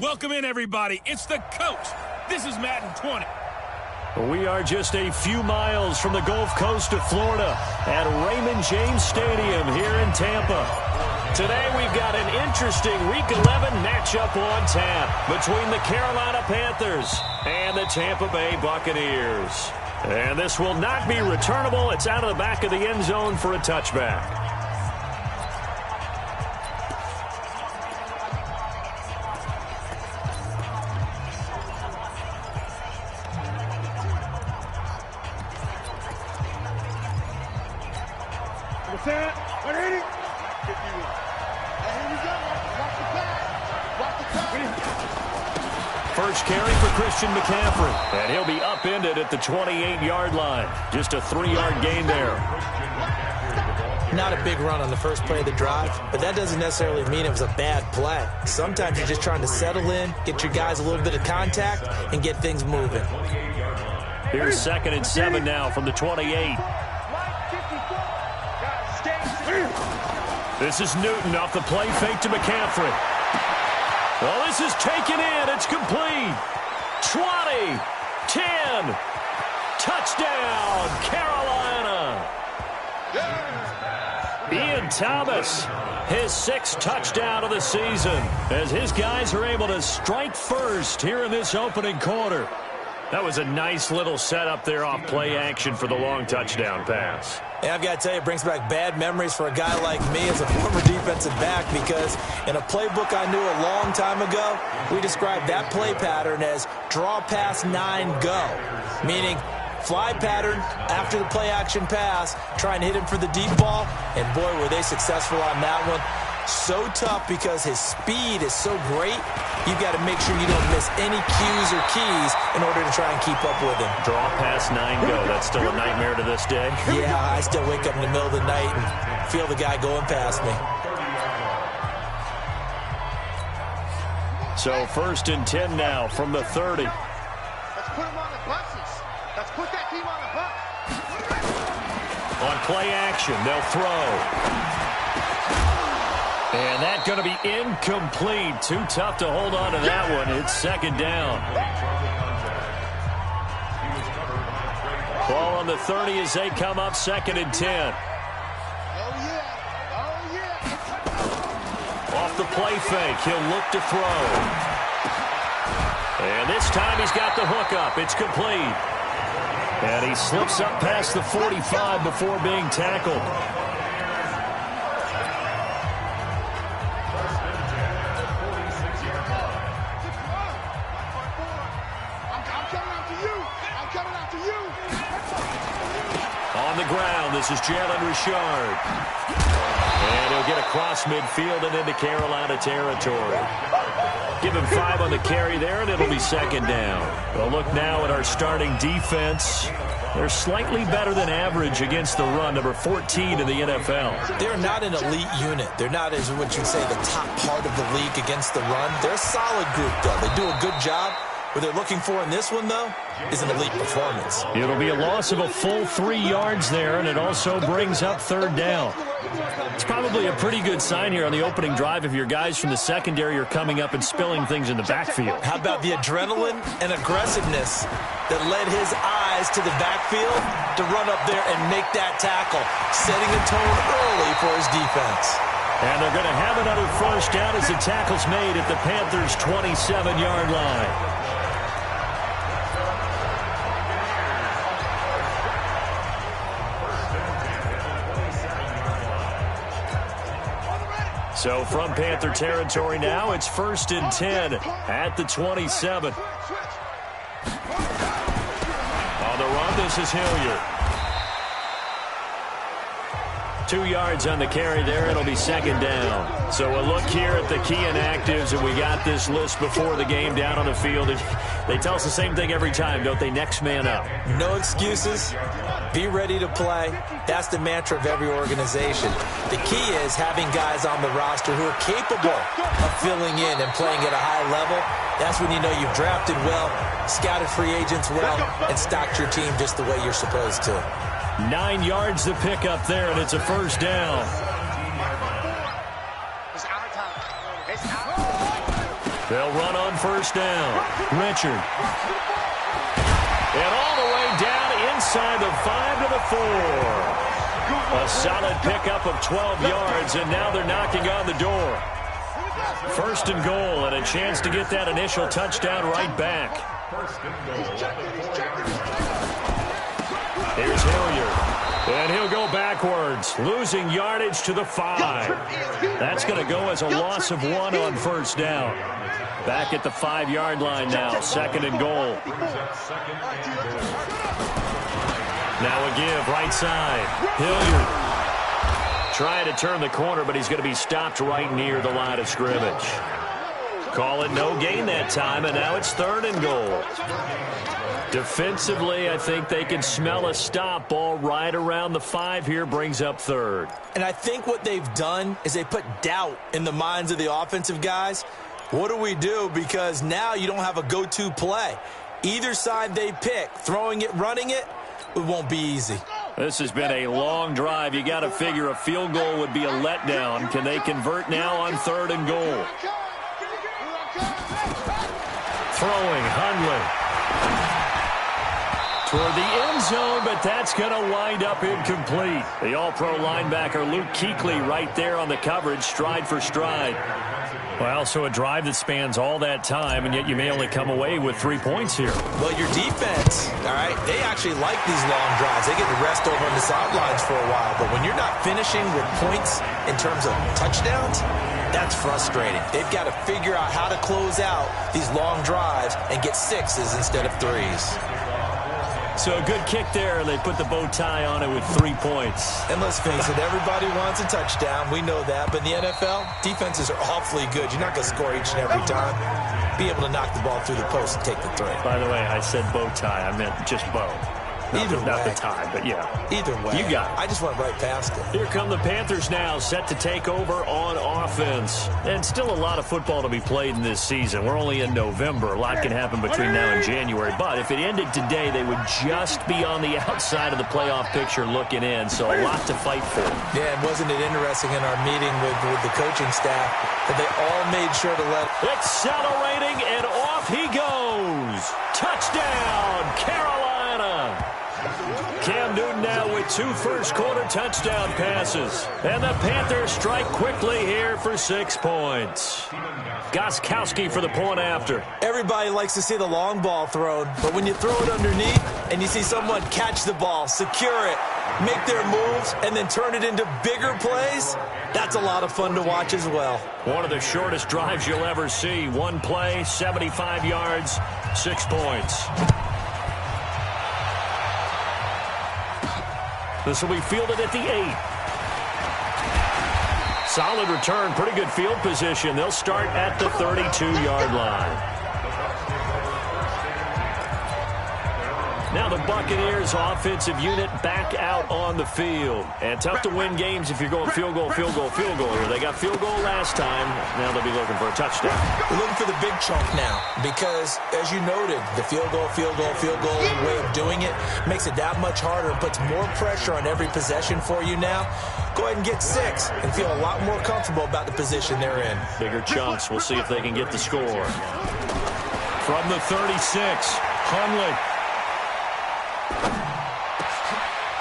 Welcome in, everybody. It's the coach. This is Madden 20. We are just a few miles from the Gulf Coast of Florida at Raymond James Stadium here in Tampa. Today we've got an interesting Week 11 matchup on tap between the Carolina Panthers and the Tampa Bay Buccaneers. And this will not be returnable. It's out of the back of the end zone for a touchback. First carry for Christian McCaffrey, and he'll be upended at the 28-yard line. Just a 3-yard gain there. Not a big run on the first play of the drive, but that doesn't necessarily mean it was a bad play. Sometimes you're just trying to settle in, get your guys a little bit of contact, and get things moving. Here's 2nd and 7 now from the 28. This is Newton off the play fake to McCaffrey. Well, this is taken in. It's complete. 20, 10, touchdown, Carolina. Ian Thomas, his 6th touchdown of the season, as his guys are able to strike first here in this opening quarter. That was a nice little setup there off play action for the long touchdown pass. And I've got to tell you, it brings back bad memories for a guy like me as a former defensive back, because in a playbook I knew a long time ago, we described that play pattern as draw pass 9 go, meaning fly pattern after the play action pass, try and hit him for the deep ball, and boy, were they successful on that one. So tough because his speed is so great, you've got to make sure you don't miss any cues or keys in order to try and keep up with him. Draw past 9 go. That's still a nightmare to this day? Yeah, I still wake up in the middle of the night and feel the guy going past me. So 1st and 10 now from the 30. Let's put him on the buses. Let's put that team on the bus. On play action, they'll throw. And that's going to be incomplete. Too tough to hold on to that one. It's 2nd down. Ball on the 30 as they come up 2nd and 10. Oh, yeah. Oh, yeah. Off the play fake, he'll look to throw. And this time he's got the hook up. It's complete. And he slips up past the 45 before being tackled. On the ground, this is Jalen Richard. And he'll get across midfield and into Carolina territory. Give him 5 on the carry there, and it'll be 2nd down. Well, look now at our starting defense. They're slightly better than average against the run, number 14 in the NFL. They're not an elite unit. They're not, as what you'd say, the top part of the league against the run. They're a solid group, though. They do a good job. What they're looking for in this one, though, is an elite performance. It'll be a loss of a full 3 yards there, and it also brings up 3rd down. It's probably a pretty good sign here on the opening drive if your guys from the secondary are coming up and spilling things in the backfield. How about the adrenaline and aggressiveness that led his eyes to the backfield to run up there and make that tackle, setting a tone early for his defense. And they're going to have another 1st down as the tackle's made at the Panthers' 27-yard line. So from Panther territory now, it's 1st and 10 at the 27. On the run, this is Hilliard. 2 yards on the carry there. It'll be 2nd down. So a look here at the key inactives, and we got this list before the game down on the field. They tell us the same thing every time, don't they? Next man up. No excuses. Be ready to play. That's the mantra of every organization. The key is having guys on the roster who are capable of filling in and playing at a high level. That's when you know you've drafted well, scouted free agents well, and stocked your team just the way you're supposed to. 9 yards to pick up there, and it's a 1st down. They'll run on first down. Richard. And all the way down inside the 5 to the 4. A solid pickup of 12 yards, and now they're knocking on the door. First and goal, and a chance to get that initial touchdown right back. Here's Hilliard, and he'll go backwards, losing yardage to the 5. That's going to go as a loss of 1 on first down. Back at the 5-yard line now, second and goal. Now a give, right side. Hilliard trying to turn the corner, but he's going to be stopped right near the line of scrimmage. Call it no gain that time, and now it's third and goal. Defensively, I think they can smell a stop. Ball right around the 5 here, brings up third. And I think what they've done is they put doubt in the minds of the offensive guys. What do we do? Because now you don't have a go-to play. Either side they pick, throwing it, running it, it won't be easy. This has been a long drive. You got to figure a field goal would be a letdown. Can they convert now on third and goal? Throwing, Hundley. Toward the end zone, but that's going to wind up incomplete. The all-pro linebacker Luke Kuechly right there on the coverage, stride for stride. Well, so a drive that spans all that time, and yet you may only come away with 3 points here. Well, your defense, all right, they actually like these long drives. They get to rest over on the sidelines for a while, but when you're not finishing with points in terms of touchdowns, that's frustrating. They've got to figure out how to close out these long drives and get 6s instead of 3s. So a good kick there, and they put the bow tie on it with 3 points. And let's face it, everybody wants a touchdown. We know that. But in the NFL, defenses are awfully good. You're not going to score each and every time. Be able to knock the ball through the post and take the throw. By the way, I said bow tie. I meant just bow. Not the tie, but yeah. Either way. You got it. I just went right past it. Here come the Panthers now, set to take over on offense. And still a lot of football to be played in this season. We're only in November. A lot can happen between now and January. But if it ended today, they would just be on the outside of the playoff picture looking in. So a lot to fight for. Yeah, and wasn't it interesting in our meeting with the coaching staff that they all made sure to let... Accelerating, and off he goes. Touchdown, Carolina. Cam Newton now with 2 first-quarter touchdown passes. And the Panthers strike quickly here for 6 points. Gostkowski for the point after. Everybody likes to see the long ball thrown, but when you throw it underneath and you see someone catch the ball, secure it, make their moves, and then turn it into bigger plays, that's a lot of fun to watch as well. One of the shortest drives you'll ever see. 1 play, 75 yards, 6 points. This will be fielded at the 8. Solid return, pretty good field position. They'll start at the 32-yard line. Now the Buccaneers offensive unit back out on the field. And tough to win games if you're going field goal, field goal, field goal. They got field goal last time. Now they'll be looking for a touchdown. We're looking for the big chunk now because, as you noted, the field goal way of doing it makes it that much harder and puts more pressure on every possession for you now. Go ahead and get 6 and feel a lot more comfortable about the position they're in. Bigger chunks. We'll see if they can get the score. From the 36, Hundley.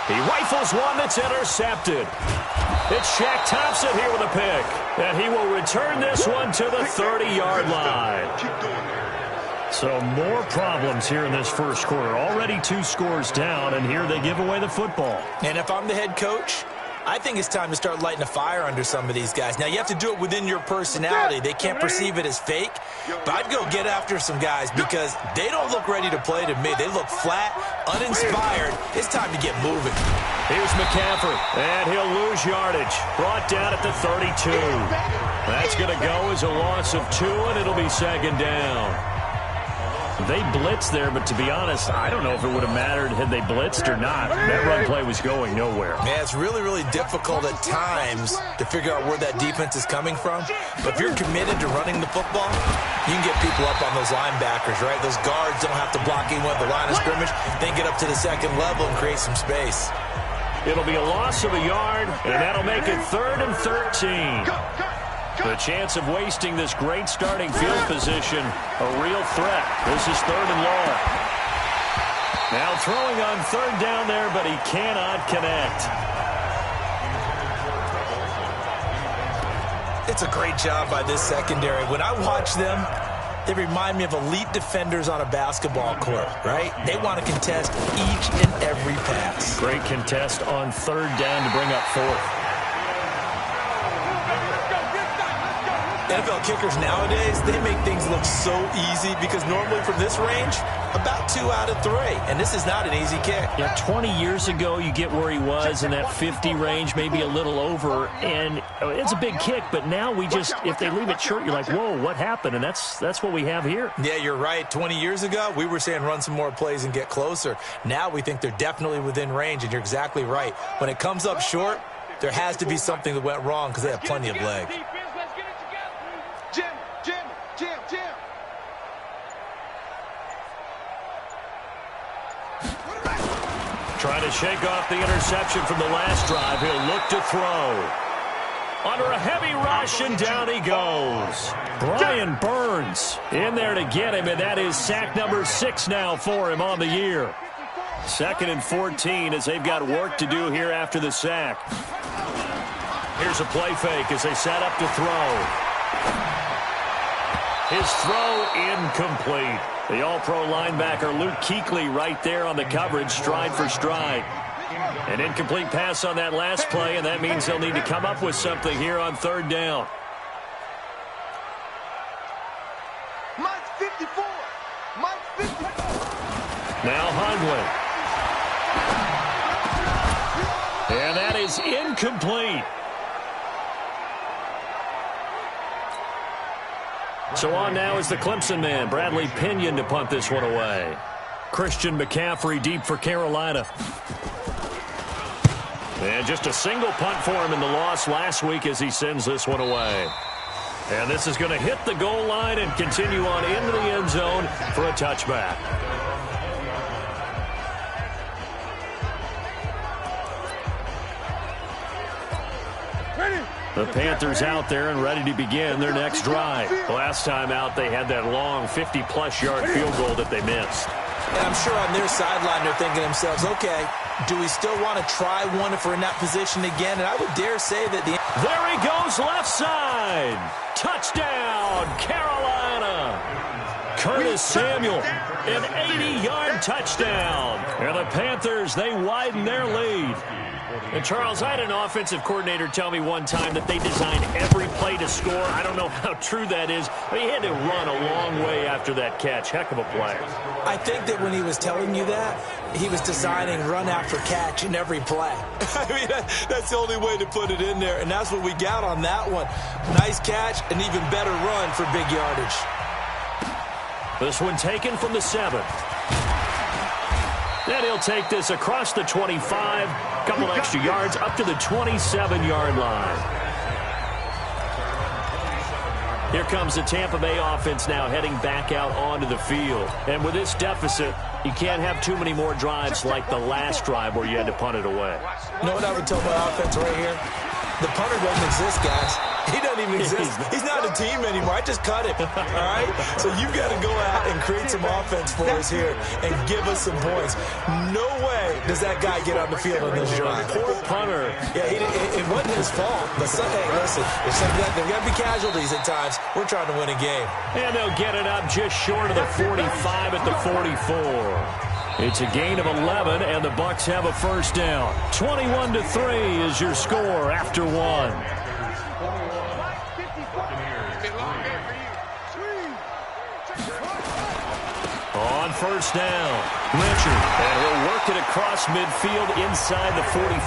He rifles one that's intercepted. It's Shaq Thompson here with a pick. And he will return this one to the 30-yard line. So more problems here in this first quarter. Already 2 scores down, and here they give away the football. And if I'm the head coach, I think it's time to start lighting a fire under some of these guys. Now, you have to do it within your personality. They can't perceive it as fake. But I'd go get after some guys because they don't look ready to play to me. They look flat, uninspired. It's time to get moving. Here's McCaffrey, and he'll lose yardage. Brought down at the 32. That's going to go as a loss of 2, and it'll be second down. They blitzed there, but to be honest, I don't know if it would have mattered had they blitzed or not. That run play was going nowhere. Yeah, it's really, really difficult at times to figure out where that defense is coming from. But if you're committed to running the football, you can get people up on those linebackers, right? Those guards don't have to block anyone at the line of scrimmage. They get up to the second level and create some space. It'll be a loss of a yard, and that'll make it 3rd and 13. The chance of wasting this great starting field position, a real threat. This is 3rd and long. Now throwing on 3rd down there, but he cannot connect. It's a great job by this secondary. When I watch them, they remind me of elite defenders on a basketball court, right? They want to contest each and every pass. Great contest on 3rd down to bring up 4th. NFL kickers nowadays, they make things look so easy because normally from this range, about 2 out of 3. And this is not an easy kick. Yeah, 20 years ago, you get where he was in that 50 range, maybe a little over. And it's a big kick, but now we just, if they leave it short, you're like, whoa, what happened? And that's what we have here. Yeah, you're right. 20 years ago, we were saying run some more plays and get closer. Now we think they're definitely within range, and you're exactly right. When it comes up short, there has to be something that went wrong because they have plenty of leg. Jim. Trying to shake off the interception from the last drive. He'll look to throw. Under a heavy rush, and down he goes. Brian Burns in there to get him, and that is sack number 6 now for him on the year. 2nd and 14 as they've got work to do here after the sack. Here's a play fake as they set up to throw. His throw incomplete. The all-pro linebacker Luke Kuechly right there on the coverage, stride for stride. An incomplete pass on that last play, and that means they'll need to come up with something here on 3rd down. Mike 54. Now Hundley. And that is incomplete. So on now is the Clemson man, Bradley Pinion, to punt this one away. Christian McCaffrey deep for Carolina. And just a single punt for him in the loss last week as he sends this one away. And this is going to hit the goal line and continue on into the end zone for a touchback. The Panthers out there and ready to begin their next drive. Last time out, they had that long 50-plus yard field goal that they missed. And I'm sure on their sideline they're thinking to themselves, okay, do we still want to try one if we're in that position again? And I would dare say that the... There he goes, left side. Touchdown, Carolina. Curtis Samuel, an 80-yard touchdown. And the Panthers, they widen their lead. And, Charles, I had an offensive coordinator tell me one time that they designed every play to score. I don't know how true that is, but he had to run a long way after that catch. Heck of a play. I think that when he was telling you that, he was designing run after catch in every play. I mean, that's the only way to put it in there, and that's what we got on that one. Nice catch, an even better run for big yardage. This one taken from the 7. Then he'll take this across the 25, a couple extra yards up to the 27-yard line. Here comes the Tampa Bay offense now heading back out onto the field. And with this deficit, you can't have too many more drives like the last drive where you had to punt it away. You know what I would tell my offense right here? The punter doesn't exist, guys. He doesn't even exist. He's not a team anymore. I just cut him, all right? So you've got to go out and create some offense for us here and give us some points. No way does that guy get on the field on this drive. Poor punter. Yeah, it wasn't his fault. But, hey, listen, there's got to be casualties at times. We're trying to win a game. And they'll get it up just short of the 45 at the 44. It's a gain of 11, and the Bucs have a first down. 21-3 is your score after 1. On first down, Richard, and he'll work it across midfield inside the 45.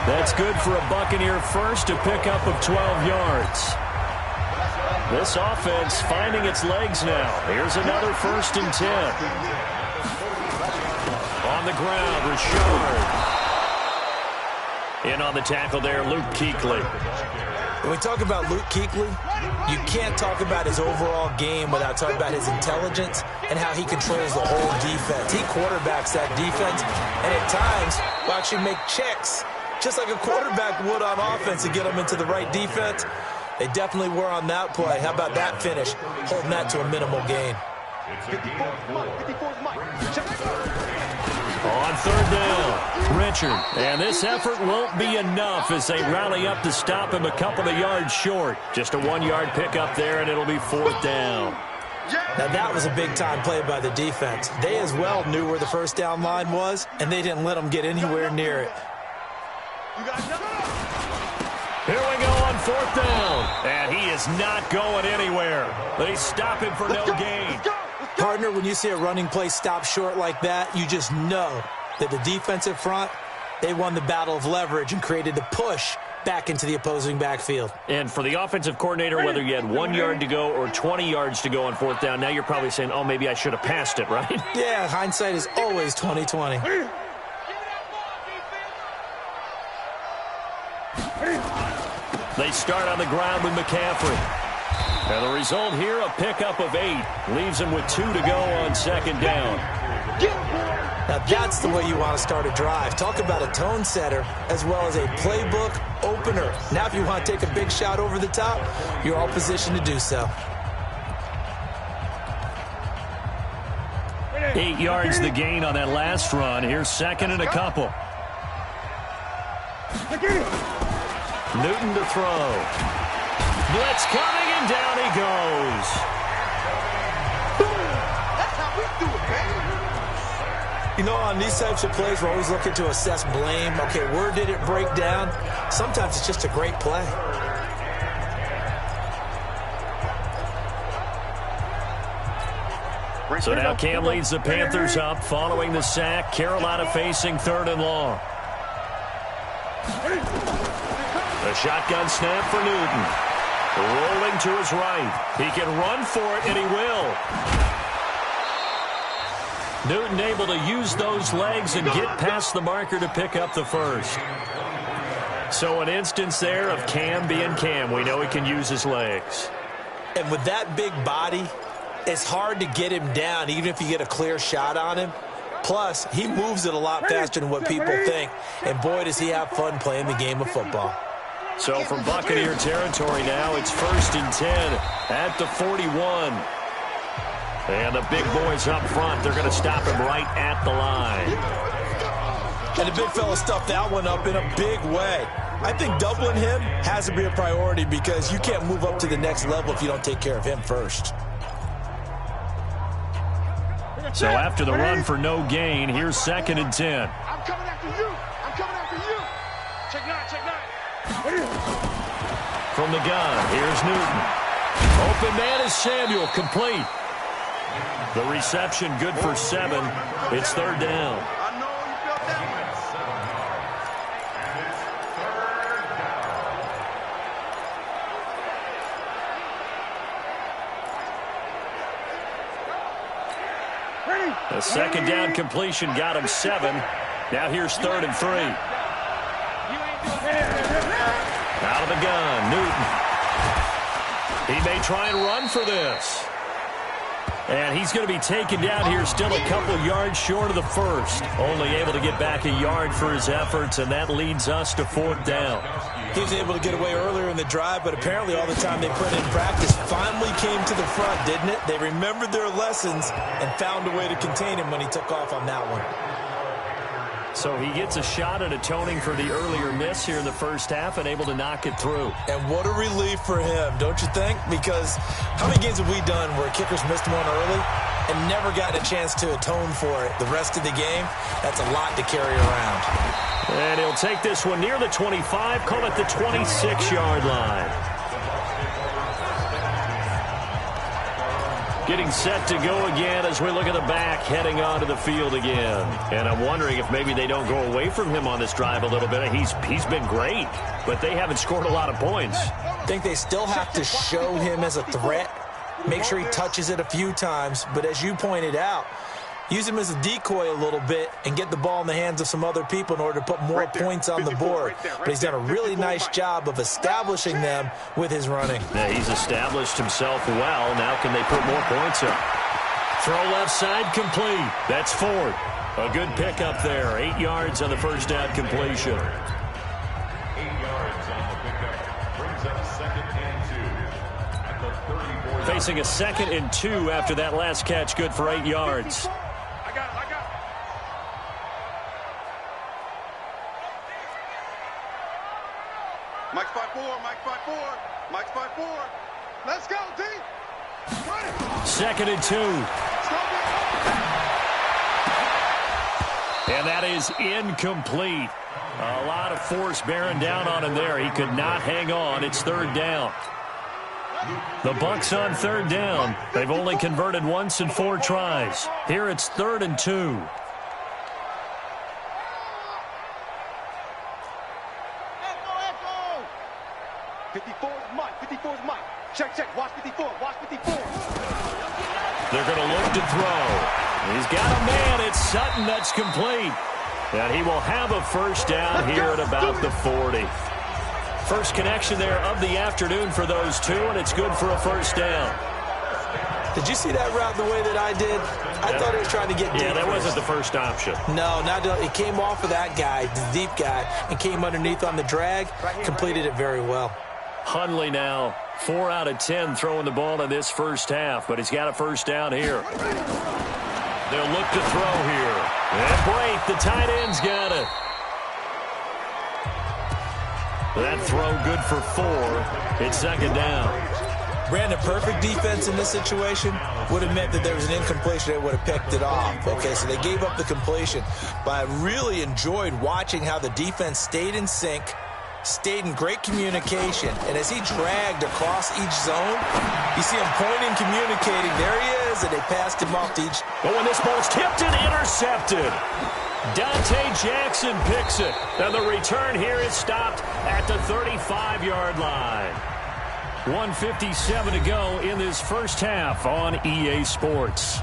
That's good for a Buccaneer first, a pickup of 12 yards. This offense finding its legs now. Here's another 1st and 10. On the ground, Richard. In on the tackle there, Luke Kuechly. When we talk about Luke Kuechly, you can't talk about his overall game without talking about his intelligence and how he controls the whole defense. He quarterbacks that defense, and at times will actually make checks, just like a quarterback would on offense, to get them into the right defense. They definitely were on that play. How about that finish? Holding that to a minimal gain. On third down, Richard. And this effort won't be enough as they rally up to stop him a couple of yards short. Just a 1-yard pickup there, and it'll be fourth down. Now, that was a big-time play by the defense. They as well knew where the first down line was, and they didn't let them get anywhere near it. Here we go on fourth down. And he is not going anywhere. They stop him for no gain. Partner, when you see a running play stop short like that, you just know that the defensive front, they won the battle of leverage and created the push back into the opposing backfield. And for the offensive coordinator, whether you had 1 yard to go or 20 yards to go on fourth down, now you're probably saying, oh, maybe I should have passed it, right? Yeah, hindsight is always 20/20. They start on the ground with McCaffrey. And the result here, a pickup of 8. Leaves him with 2 to go on second down. Now that's the way you want to start a drive. Talk about a tone setter as well as a playbook opener. Now if you want to take a big shot over the top, you're all positioned to do so. 8 yards the gain on that last run. Here's second and a couple. Newton to throw. Blitz coming, and down he goes. That's how we do it, baby. You know, on these types of plays, we're always looking to assess blame. Okay, where did it break down? Sometimes it's just a great play. So now Cam leads the Panthers up following the sack. Carolina facing third and long. The shotgun snap for Newton. Rolling to his right. He can run for it, and he will. Newton able to use those legs and get past the marker to pick up the first. So an instance there of Cam being Cam. We know he can use his legs. And with that big body, it's hard to get him down, even if you get a clear shot on him. Plus, he moves it a lot faster than what people think. And boy, does he have fun playing the game of football. So from Buccaneer territory now, it's 1st and 10 at the 41. And the big boys up front, they're going to stop him right at the line. And the big fella stuffed that one up in a big way. I think doubling him has to be a priority because you can't move up to the next level if you don't take care of him first. So after the run for no gain, here's 2nd and 10. I'm coming after you. I'm coming after you. Check 9, check 9. From the gun, here's Newton. Open man is Samuel, complete. The reception good for 7. It's third down. I know you felt that way. The second down completion got him 7. Now here's 3rd and 3. Out of the gun, Newton. He may try and run for this. And he's going to be taken down here still a couple yards short of the first. Only able to get back a yard for his efforts, and that leads us to 4th down. He was able to get away earlier in the drive, but apparently all the time they put in practice finally came to the front, didn't it? They remembered their lessons and found a way to contain him when he took off on that one. So he gets a shot at atoning for the earlier miss here in the first half and able to knock it through. And what a relief for him, don't you think? Because how many games have we done where kickers missed one early and never gotten a chance to atone for it the rest of the game? That's a lot to carry around. And he'll take this one near the 25, call it the 26-yard line. Getting set to go again as we look at the back heading onto the field again. And I'm wondering if maybe they don't go away from him on this drive a little bit. He's been great, but they haven't scored a lot of points. I think they still have to show him as a threat. Make sure he touches it a few times. But as you pointed out, use him as a decoy a little bit and get the ball in the hands of some other people in order to put more points on the board. But he's done a really nice job of establishing them with his running. Yeah, he's established himself well. Now can they put more points up? Throw left side complete. That's 4th. A good pickup there. 8 yards on the first down completion. 8 yards on the pickup. Brings up 2nd and 2. facing a 2nd and 2 after that last catch, good for 8 yards. I got it. Mike's 5-4, Mike's 5-4, Mike's 5-4. Let's go, D. 2nd and 2. And that is incomplete. A lot of force bearing down on him there. He could not hang on. It's 3rd down. The Bucs on 3rd down. They've only converted once in 4 tries. Here it's 3rd and 2. Echo. 54 is Mike. 54 is Mike. Check. Watch 54. Watch 54. They're going to look to throw. He's got a man. It's Sutton that's complete. And he will have a 1st down here at about the 40. First connection there of the afternoon for those two, and it's good for a 1st down. Did you see that route the way that I did? I thought he was trying to get deep. Yeah, that wasn't the first option. No, it came off of that guy, the deep guy, and came underneath on the drag, completed it very well. Hundley now 4 out of 10 throwing the ball in this first half, but he's got a 1st down here. They'll look to throw here. And Brate, the tight end's got it. That throw good for 4. It's 2nd down. Brandon, perfect defense in this situation would have meant that there was an incompletion. They would have picked it off. Okay, so they gave up the completion. But I really enjoyed watching how the defense stayed in sync, stayed in great communication, and as he dragged across each zone, you see him pointing, communicating. There he is, and they passed him off to each. Oh, and this ball's tipped and intercepted. Dante Jackson picks it, and the return here is stopped at the 35-yard line. 1:57 to go in this first half on EA Sports.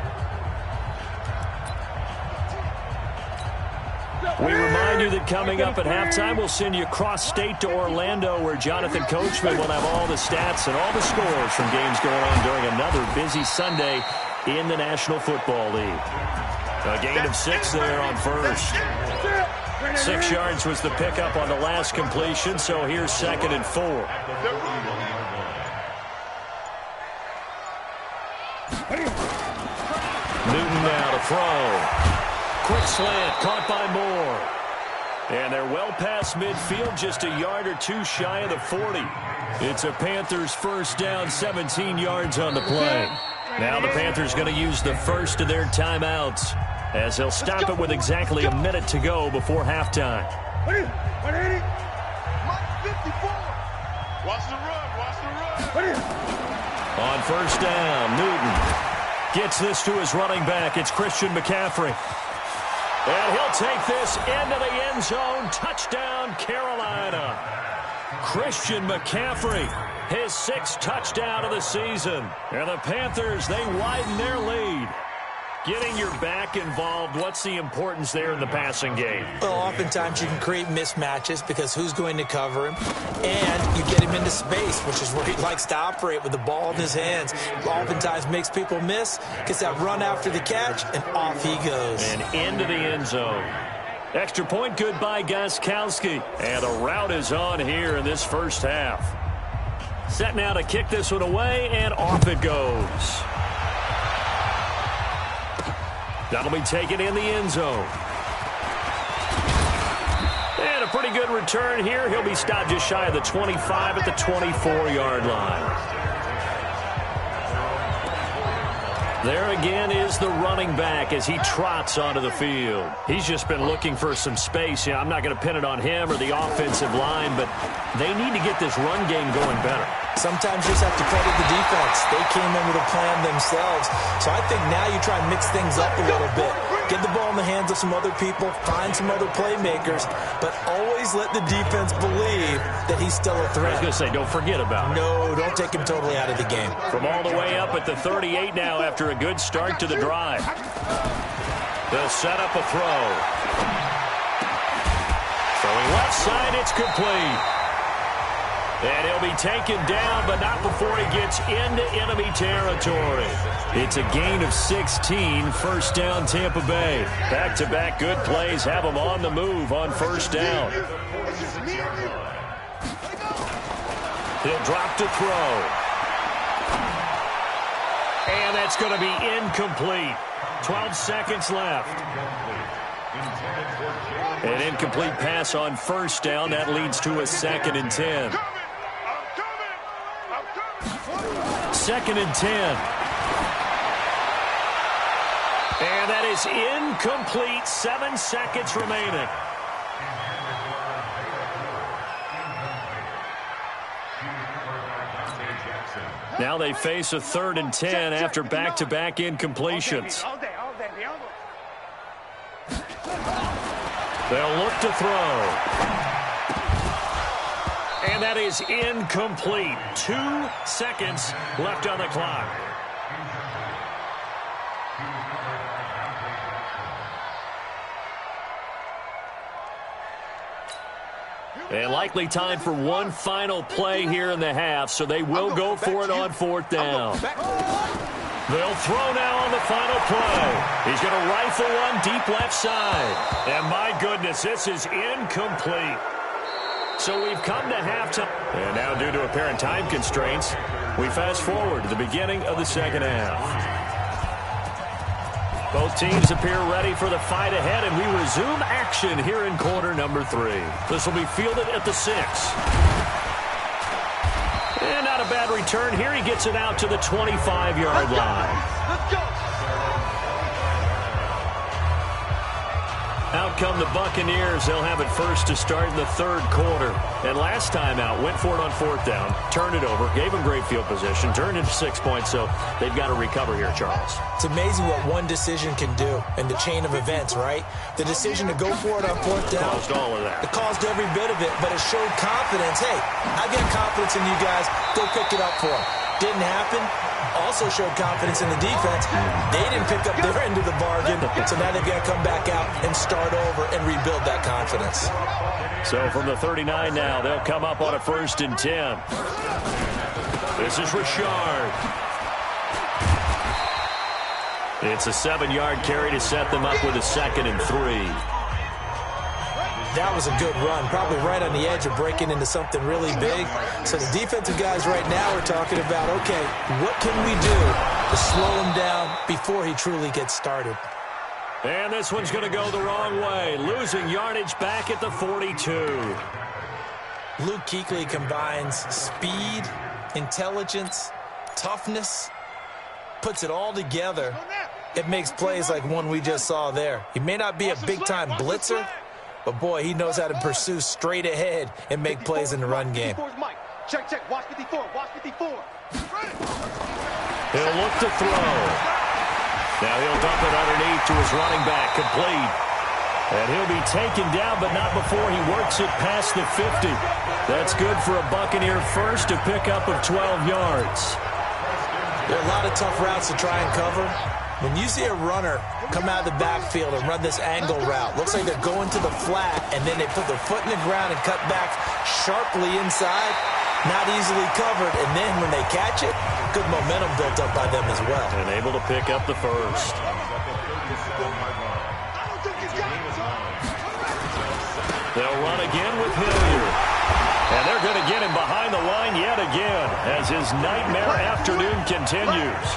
We remind you that coming up at halftime, we'll send you cross-state to Orlando, where Jonathan Coachman will have all the stats and all the scores from games going on during another busy Sunday in the National Football League. A gain of 6 there on first. 6 yards was the pickup on the last completion, so here's 2nd and 4. Newton now to throw. Quick slant, caught by Moore. And they're well past midfield, just a yard or 2 shy of the 40. It's a Panthers 1st down, 17 yards on the play. Now the Panthers going to use the first of their timeouts, as they'll stop it with exactly a minute to go before halftime. 180. Mike 54. Watch the run. On 1st down, Newton gets this to his running back. It's Christian McCaffrey. And he'll take this into the end zone. Touchdown, Carolina. Christian McCaffrey, his 6th touchdown of the season. And the Panthers, they widen their lead. Getting your back involved, what's the importance there in the passing game? Well, oftentimes you can create mismatches because who's going to cover him? And you get him into space, which is where he likes to operate with the ball in his hands. Oftentimes makes people miss, gets that run after the catch, and off he goes. And into the end zone. Extra point good by Gostkowski. And a route is on here in this first half. Set now to kick this one away, and off it goes. That'll be taken in the end zone. And a pretty good return here. He'll be stopped just shy of the 25 at the 24-yard line. There again is the running back as he trots onto the field. He's just been looking for some space. Yeah, I'm not going to pin it on him or the offensive line, but they need to get this run game going better. Sometimes you just have to credit the defense. They came in with a plan themselves. So I think now you try and mix things up a little bit. Get the ball in the hands of some other people, find some other playmakers, but always let the defense believe that he's still a threat. I was going to say, don't forget about it. No, don't take him totally out of the game. From all the way up at the 38 now after a good start to the drive. They'll set up a throw. Throwing left side, it's complete. And he'll be taken down, but not before he gets into enemy territory. It's a gain of 16, 1st down Tampa Bay. Back-to-back good plays have them on the move on 1st down. He'll drop to throw. And that's going to be incomplete. 12 seconds left. An incomplete pass on first down. That leads to a 2nd and 10. 2nd and 10. And that is incomplete. 7 seconds remaining. Now they face a 3rd and 10 after back-to-back incompletions. They'll look to throw. And that is incomplete. 2 seconds left on the clock. And likely time for one final play here in the half, so they will go for it on 4th down. They'll throw now on the final play. He's going to rifle one deep left side. And my goodness, this is incomplete. So we've come to halftime. And now due to apparent time constraints, we fast forward to the beginning of the 2nd half. Both teams appear ready for the fight ahead, and we resume action here in quarter number 3. This will be fielded at the 6. And not a bad return here. He gets it out to the 25-yard line. Let's go. Out come the Buccaneers. They'll have it first to start in the 3rd quarter. And last time out, went for it on 4th down, turned it over, gave them great field position, turned into 6 points, so they've got to recover here, Charles. It's amazing what one decision can do in the chain of events, right? The decision to go for it on 4th down. Caused all of that. It caused every bit of it, but it showed confidence. Hey, I got confidence in you guys. Go pick it up for them. Didn't happen. Also showed confidence in the defense. They didn't pick up their end of the bargain, so now they've got to come back out and start over and rebuild that confidence. So from the 39 now, they'll come up on a 1st and 10. This is Richard. It's a 7-yard carry to set them up with a 2nd and 3. That was a good run, probably right on the edge of breaking into something really big. So the defensive guys right now are talking about, okay, what can we do to slow him down before he truly gets started? And this one's going to go the wrong way, losing yardage back at the 42. Luke Kuechly combines speed, intelligence, toughness, puts it all together. It makes plays like one we just saw there. He may not be a big-time blitzer, but, boy, he knows how to pursue straight ahead and make plays in the run game. Check, check. Watch 54. Watch 54. He'll look to throw. Now he'll dump it underneath to his running back, complete. And he'll be taken down, but not before he works it past the 50. That's good for a Buccaneer first, a pickup of 12 yards. There are a lot of tough routes to try and cover. When you see a runner come out of the backfield and run this angle route, looks like they're going to the flat, and then they put their foot in the ground and cut back sharply inside, not easily covered, and then when they catch it, good momentum built up by them as well. And able to pick up the first. They'll run again with Hilliard. And they're going to get him behind the line yet again as his nightmare afternoon continues.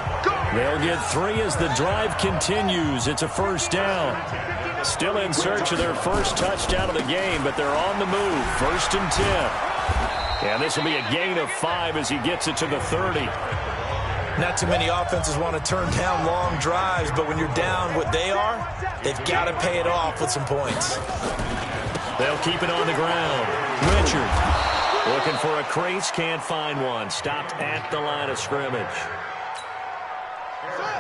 They'll get 3 as the drive continues. It's a 1st down. Still in search of their first touchdown of the game, but they're on the move. 1st and 10. And this will be a gain of 5 as he gets it to the 30. Not too many offenses want to turn down long drives, but when you're down what they are, they've got to pay it off with some points. They'll keep it on the ground. Richard looking for a crease, can't find one. Stopped at the line of scrimmage.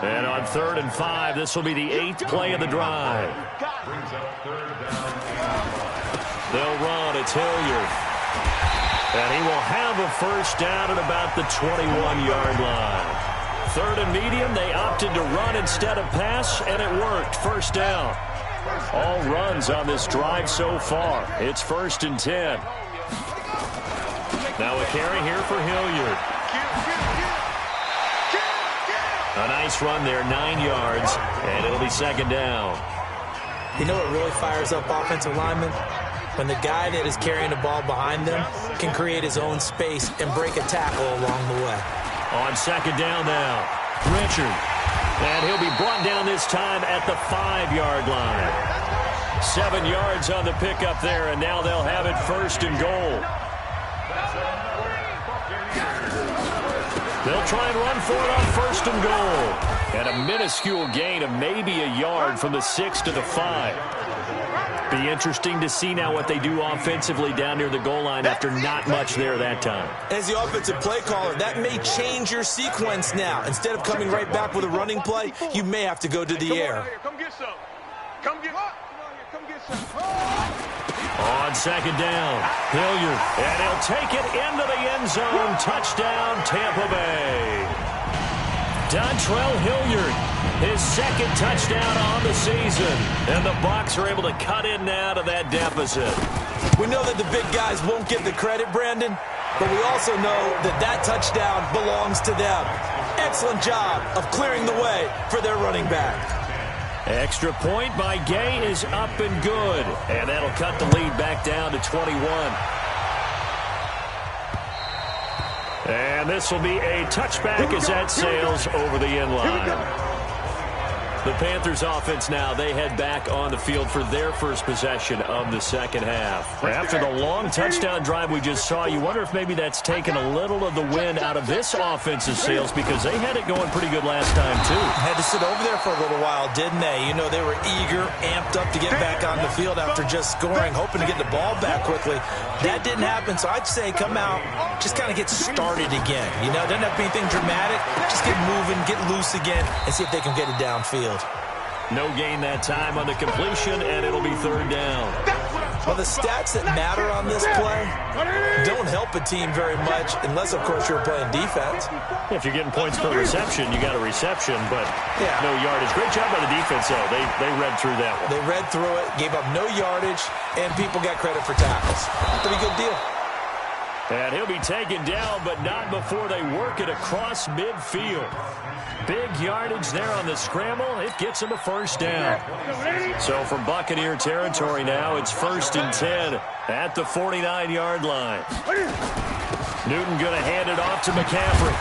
And on 3rd and 5, this will be the 8th play of the drive. They'll run. It's Hilliard. And he will have a 1st down at about the 21-yard line. 3rd and medium, they opted to run instead of pass, and it worked. 1st down. All runs on this drive so far. It's 1st and 10. Now a carry here for Hilliard. A nice run there, 9 yards, and it'll be 2nd down. You know what really fires up offensive linemen? When the guy that is carrying the ball behind them can create his own space and break a tackle along the way. On 2nd down now. Richard. And he'll be brought down this time at the 5-yard line. 7 yards on the pickup there, and now they'll have it first and goal. They'll try and run for it on first and goal. And a minuscule gain of maybe a yard from the 6 to the 5. Be interesting to see now what they do offensively down near the goal line after not much there that time. As the offensive play caller, that may change your sequence now. Instead of coming right back with a running play, you may have to go to the air. Come get some. Come get some. On second down, Hilliard, and he'll take it into the end zone. Touchdown, Tampa Bay. Dontrell Hilliard, his second touchdown on the season. And the Bucs are able to cut in now to that deficit. We know that the big guys won't get the credit, Brandon, but we also know that that touchdown belongs to them. Excellent job of clearing the way for their running back. Extra point by Gay is up and good. And that'll cut the lead back down to 21. And this will be a touchback as that sails over the end line. The Panthers offense now, they head back on the field for their first possession of the second half. After the long touchdown drive we just saw, you wonder if maybe that's taken a little of the wind out of this offense's sails because they had it going pretty good last time too. Had to sit over there for a little while, didn't they? You know, they were eager, amped up to get back on the field after just scoring, hoping to get the ball back quickly. That didn't happen, so I'd say come out, just kind of get started again. You know, doesn't have to be anything dramatic. Just get moving, get loose again, and see if they can get it downfield. No gain that time on the completion, and it'll be third down. Well, the stats that matter on this play don't help a team very much unless, of course, you're playing defense. If you're getting points per reception, you got a reception, but no yardage. Great job by the defense, though. They read through that one. They read through it, gave up no yardage, and people got credit for tackles. Pretty good deal. And he'll be taken down, but not before they work it across midfield. Big yardage there on the scramble. It gets him a first down. So from Buccaneer territory now, it's 1st and 10 at the 49-yard line. Newton going to hand it off to McCaffrey.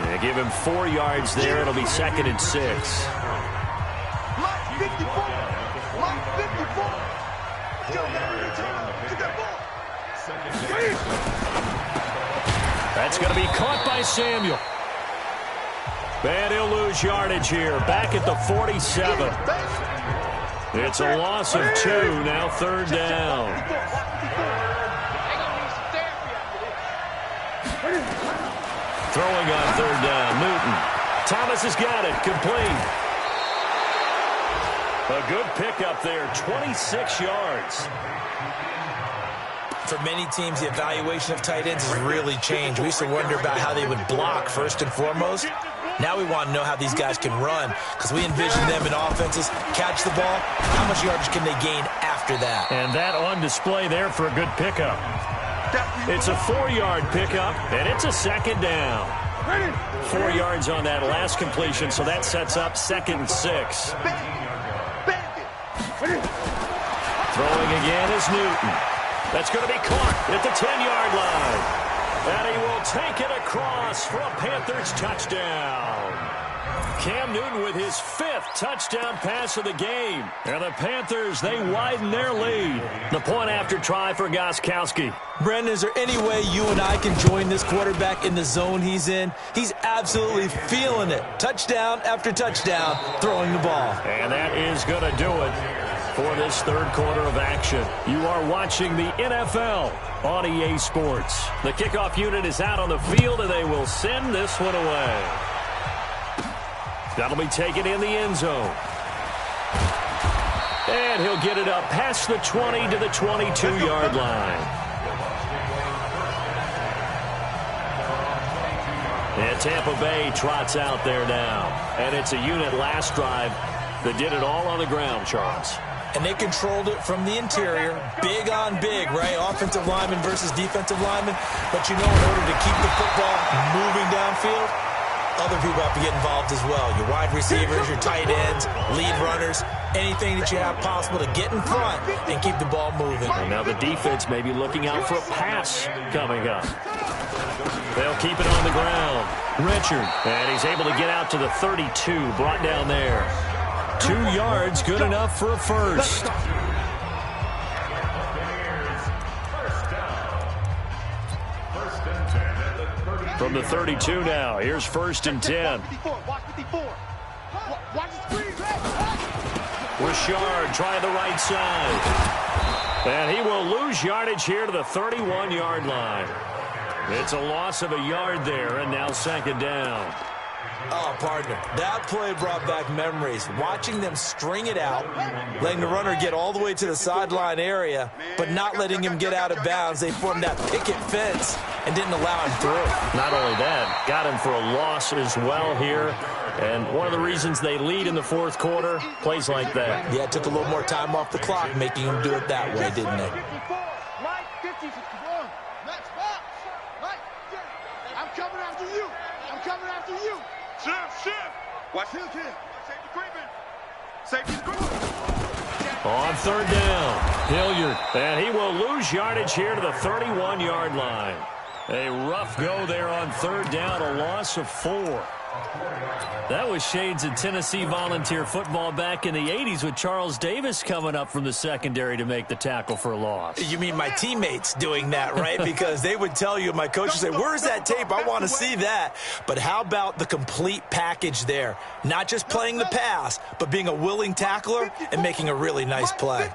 They give him 4 yards there. It'll be 2nd and 6. That's going to be caught by Samuel. And he'll lose yardage here. Back at the 47. It's a loss of 2. Now third down. Throwing on third down. Newton. Thomas has got it. Complete. A good pickup there. 26 yards. For many teams, the evaluation of tight ends has really changed. We used to wonder about how they would block first and foremost. Now we want to know how these guys can run because we envision them in offenses, catch the ball. How much yardage can they gain after that? And that on display there for a good pickup. It's a 4-yard pickup, and it's a second down. 4 yards on that last completion, so that sets up 2nd and 6. Throwing again is Newton. That's going to be caught at the 10-yard line. And he will take it across for a Panthers touchdown. Cam Newton with his 5th touchdown pass of the game. And the Panthers, they widen their lead. The point after try for Gostkowski. Brendan, is there any way you and I can join this quarterback in the zone he's in? He's absolutely feeling it. Touchdown after touchdown, throwing the ball. And that is going to do it for this third quarter of action. You are watching the NFL on EA Sports. The kickoff unit is out on the field, and they will send this one away. That'll be taken in the end zone. And he'll get it up past the 20 to the 22-yard line. And Tampa Bay trots out there now. And it's a unit last drive that did it all on the ground, Charles. And they controlled it from the interior, big on big, right? Offensive lineman versus defensive lineman. But you know, in order to keep the football moving downfield, other people have to get involved as well. Your wide receivers, your tight ends, lead runners, anything that you have possible to get in front and keep the ball moving. And now the defense may be looking out for a pass coming up. They'll keep it on the ground. Richard, and he's able to get out to the 32, brought down there. 2 yards, good enough for a first. From the 32 now, here's 1st and 10. Richard trying the right side. And he will lose yardage here to the 31-yard line. It's a loss of a yard there, and now 2nd down. Oh, partner, that play brought back memories. Watching them string it out, letting the runner get all the way to the sideline area, but not letting him get out of bounds. They formed that picket fence and didn't allow him through. Not only that, got him for a loss as well here. And one of the reasons they lead in the 4th quarter, plays like that. Yeah, it took a little more time off the clock, making him do it that way, didn't it? I'm coming after you. I'm coming after you. Shift. Watch him, kid. Safety creeping. Safety's creeping. On 3rd down, Hilliard. And he will lose yardage here to the 31-yard line. A rough go there on 3rd down, a loss of 4. That was shades of Tennessee volunteer football back in the 80s with Charles Davis coming up from the secondary to make the tackle for a loss. You mean my teammates doing that, right? Because they would tell you, my coach would say, where's that tape? I want to see that. But how about the complete package there? Not just playing the pass, but being a willing tackler and making a really nice play.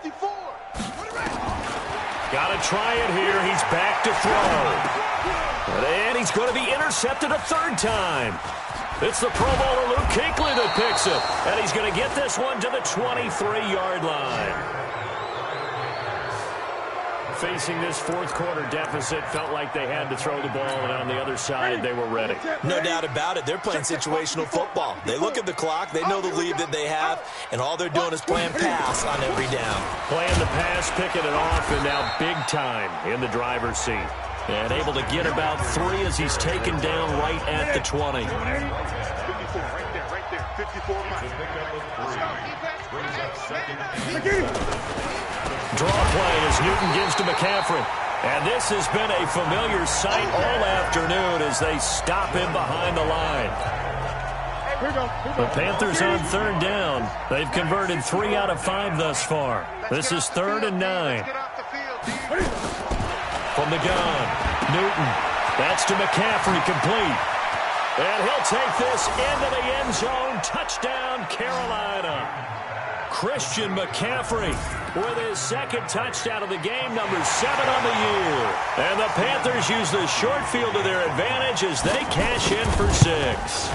Got to try it here. He's back to throw. And he's going to be intercepted a 3rd time. It's the Pro Bowler Luke Kuechly that picks it. And he's going to get this one to the 23-yard line. Facing this 4th quarter deficit, felt like they had to throw the ball, and on the other side, they were ready. No doubt about it. They're playing situational football. They look at the clock, they know the lead that they have, and all they're doing is playing pass on every down. Playing the pass, picking it off, and now big time in the driver's seat. And able to get about 3 as he's taken down right at the 20. 54, right there. 54 Draw play as Newton gives to McCaffrey. And this has been a familiar sight all afternoon as they stop him behind the line. The Panthers on 3rd down. They've converted 3 out of 5 thus far. This is 3rd and 9. From the gun, Newton. That's to McCaffrey, complete. And he'll take this into the end zone. Touchdown, Carolina. Christian McCaffrey with his 2nd touchdown of the game, number 7 on the year. And the Panthers use the short field to their advantage as they cash in for 6.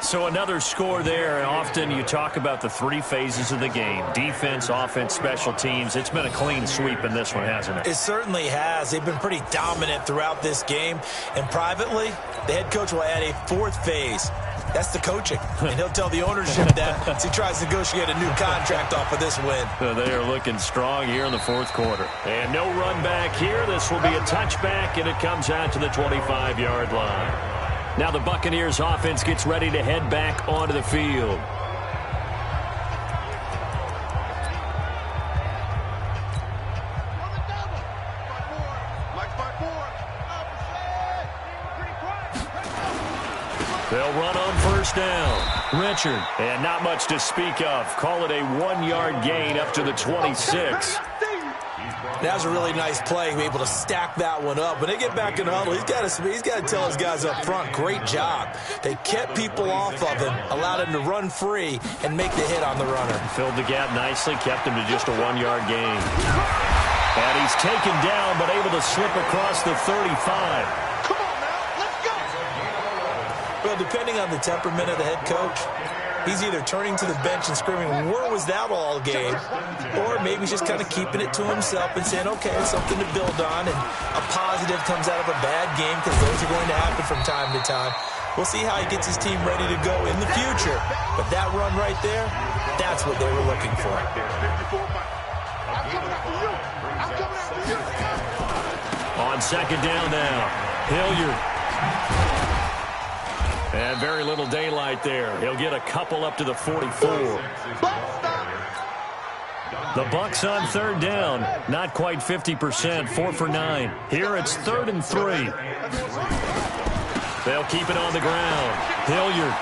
So another score there, and often you talk about the 3 phases of the game. Defense, offense, special teams. It's been a clean sweep in this one, hasn't it? It certainly has. They've been pretty dominant throughout this game. And privately, the head coach will add a 4th phase. That's the coaching. And he'll tell the ownership that as he tries to negotiate a new contract off of this win. They are looking strong here in the 4th quarter. And no run back here. This will be a touchback, and it comes out to the 25-yard line. Now the Buccaneers offense gets ready to head back onto the field. They'll run on 1st down. Richard, and not much to speak of. Call it a 1-yard gain up to the 26. That was a really nice play, be able to stack that one up. When they get back in the huddle, he's got to tell his guys up front, great job. They kept people off of him, allowed him to run free and make the hit on the runner. Filled the gap nicely, kept him to just a 1-yard gain. And he's taken down, but able to slip across the 35. Come on now, let's go. Well, depending on the temperament of the head coach, he's either turning to the bench and screaming, where was that all game? Or maybe he's just kind of keeping it to himself and saying, okay, it's something to build on, and a positive comes out of a bad game because those are going to happen from time to time. We'll see how he gets his team ready to go in the future. But that run right there, that's what they were looking for. On 2nd down now, Hilliard. And very little daylight there. He'll get a couple up to the 44. The Bucs on third down. Not quite 50%, 4 for 9. Here it's 3rd and 3. They'll keep it on the ground. Hilliard.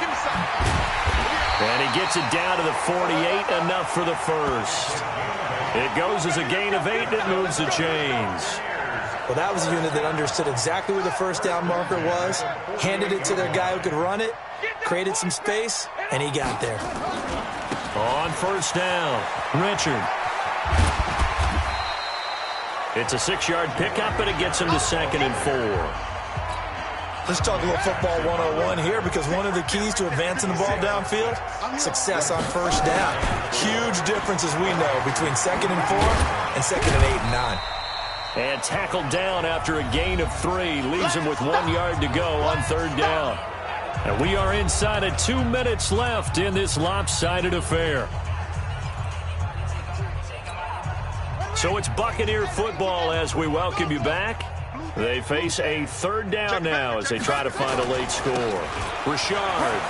And he gets it down to the 48, enough for the first. It goes as a gain of 8, and it moves the chains. Well, that was a unit that understood exactly where the first down marker was, handed it to their guy who could run it, created some space, and he got there. On first down, Richard. It's a 6-yard pickup, and it gets him to 2nd and 4. Let's talk a little football 101 here, because one of the keys to advancing the ball downfield, success on first down. Huge difference, as we know, between 2nd and 4 and 2nd and 8 and 9. And tackled down after a gain of 3. Leaves him with 1 yard to go on third down. And we are inside of 2 minutes left in this lopsided affair. So it's Buccaneer football as we welcome you back. They face a third down now as they try to find a late score. Richard.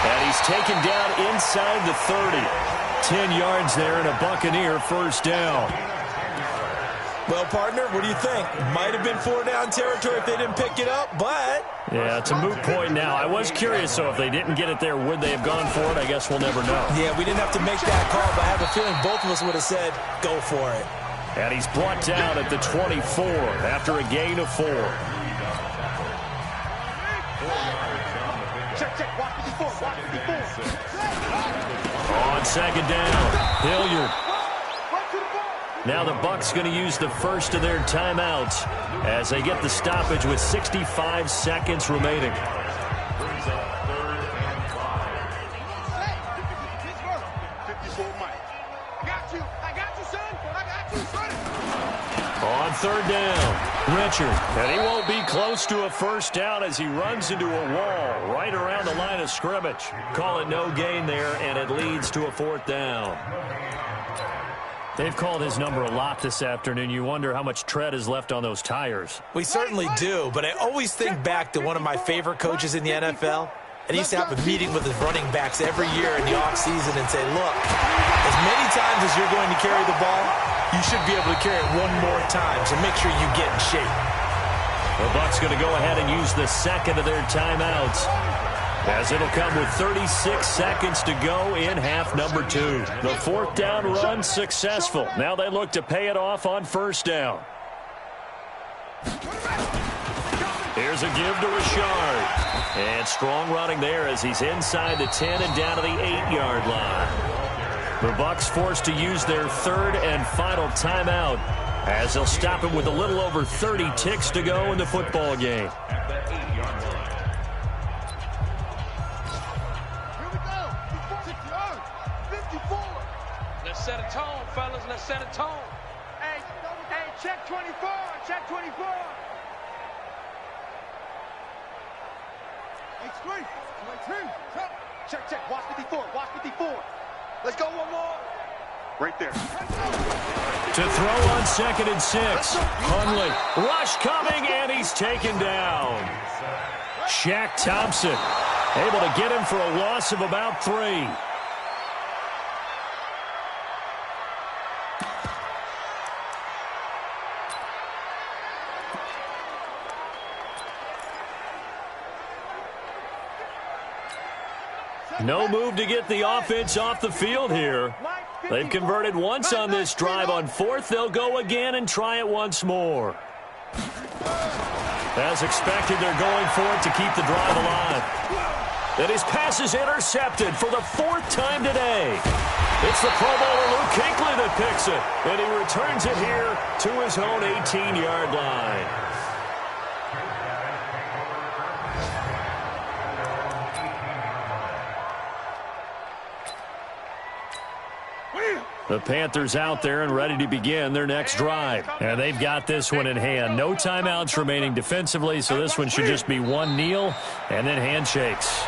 And he's taken down inside the 30. 10 yards there and a Buccaneer first down. Well, partner, what do you think? Might have been 4-down territory if they didn't pick it up, but... Yeah, it's a moot point now. I was curious, so if they didn't get it there, would they have gone for it? I guess we'll never know. Yeah, we didn't have to make that call, but I have a feeling both of us would have said, go for it. And he's brought down at the 24 after a gain of 4. On second down, Hilliard. Now the Bucs going to use the first of their timeouts as they get the stoppage with 65 seconds remaining. On third down, Richard. And he won't be close to a first down as he runs into a wall right around the line of scrimmage. Call it no gain there, and it leads to a 4th down. They've called his number a lot this afternoon. You wonder how much tread is left on those tires. We certainly do, but I always think back to one of my favorite coaches in the NFL. And he used to have a meeting with his running backs every year in the offseason and say, look, as many times as you're going to carry the ball, you should be able to carry it one more time, so make sure you get in shape. The Bucs going to go ahead and use the second of their timeouts, as it'll come with 36 seconds to go in half number 2. The 4th down run successful. Now they look to pay it off on first down. Here's a give to Richard. And strong running there as he's inside the 10 and down to the 8-yard line. The Bucs forced to use their third and final timeout as they'll stop him with a little over 30 ticks to go in the football game. Let's set a tone, fellas. Let's set a tone. Hey, check 24. Check 24. Check. Watch 54. Watch 54. Let's go one more. Right there. To throw on 2nd and 6. Hundley. Rush coming, and he's taken down. Shaq Thompson able to get him for a loss of about 3. No move to get the offense off the field here. They've converted once on this drive. On 4th, they'll go again and try it once more. As expected, they're going for it to keep the drive alive. And his pass is intercepted for the 4th time today. It's the Pro Bowler Luke Kuechly that picks it, and he returns it here to his own 18-yard line. The Panthers out there and ready to begin their next drive. And they've got this one in hand. No timeouts remaining defensively, so this one should just be one kneel and then handshakes.